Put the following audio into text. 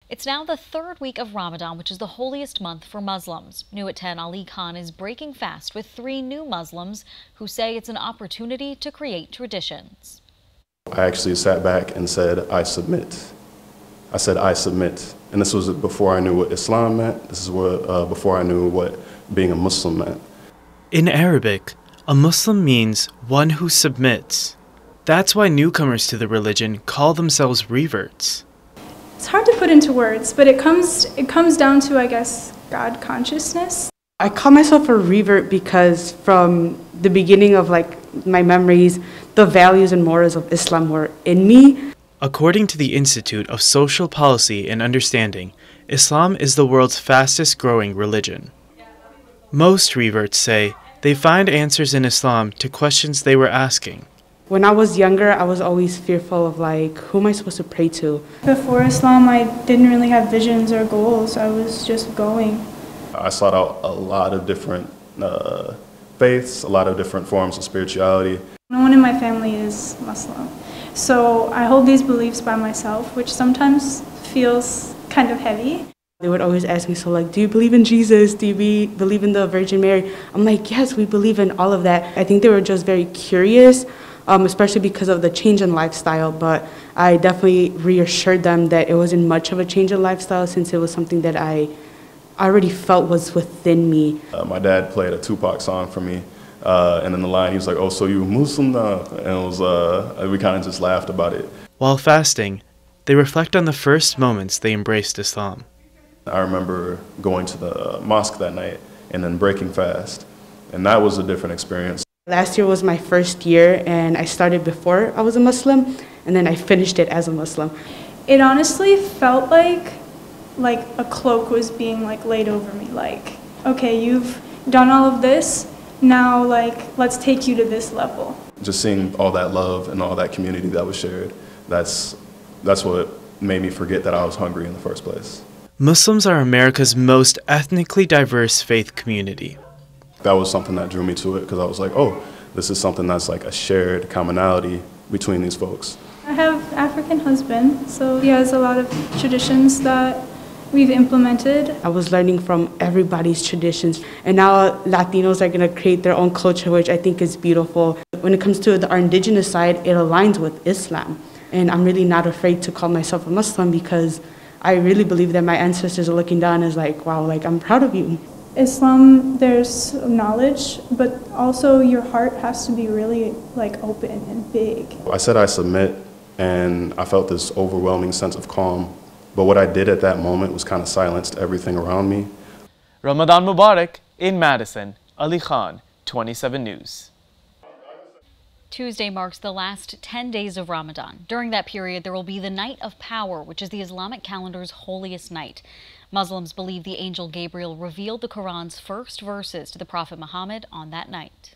It's now the third week of Ramadan, which is the holiest month for Muslims. New at 10, Ali Khan is breaking fast with three new Muslims who say it's an opportunity to create traditions. I actually sat back and said, I submit. I said, I submit. And this was before I knew what Islam meant. This is before I knew what being a Muslim meant. In Arabic, a Muslim means one who submits. That's why newcomers to the religion call themselves reverts. It's hard to put into words, but it comes down to, I guess, God consciousness. I call myself a revert because from the beginning of my memories, the values and morals of Islam were in me. According to the Institute of Social Policy and Understanding, Islam is the world's fastest growing religion. Most reverts say they find answers in Islam to questions they were asking. When I was younger, I was always fearful of who am I supposed to pray to? Before Islam, I didn't really have visions or goals. I was just going. I sought out a lot of different faiths, a lot of different forms of spirituality. No one in my family is Muslim. So I hold these beliefs by myself, which sometimes feels kind of heavy. They would always ask me, so do you believe in Jesus? Do you believe in the Virgin Mary? I'm like, yes, we believe in all of that. I think they were just very curious, especially because of the change in lifestyle. But I definitely reassured them that it wasn't much of a change in lifestyle since it was something that I already felt was within me. My dad played a Tupac song for me. And in the line, he was like, oh, so you Muslim now? And it was, we kind of just laughed about it. While fasting, they reflect on the first moments they embraced Islam. I remember going to the mosque that night and then breaking fast. And that was a different experience. Last year was my first year, and I started before I was a Muslim, and then I finished it as a Muslim. It honestly felt like a cloak was being laid over me. Okay, you've done all of this. Now, let's take you to this level. Just seeing all that love and all that community that was shared, that's what made me forget that I was hungry in the first place. Muslims are America's most ethnically diverse faith community. That was something that drew me to it because I was like, oh, this is something that's a shared commonality between these folks. I have an African husband, so he has a lot of traditions that we've implemented. I was learning from everybody's traditions, and now Latinos are going to create their own culture, which I think is beautiful. When it comes to our indigenous side, it aligns with Islam, and I'm really not afraid to call myself a Muslim because I really believe that my ancestors are looking down as wow, I'm proud of you. Islam, there's knowledge, but also your heart has to be really open and big. I said I submit, and I felt this overwhelming sense of calm. But what I did at that moment was kind of silenced everything around me. Ramadan Mubarak in Madison. Ali Khan, 27 News. Tuesday marks the last 10 days of Ramadan. During that period, there will be the Night of Power, which is the Islamic calendar's holiest night. Muslims believe the angel Gabriel revealed the Quran's first verses to the Prophet Muhammad on that night.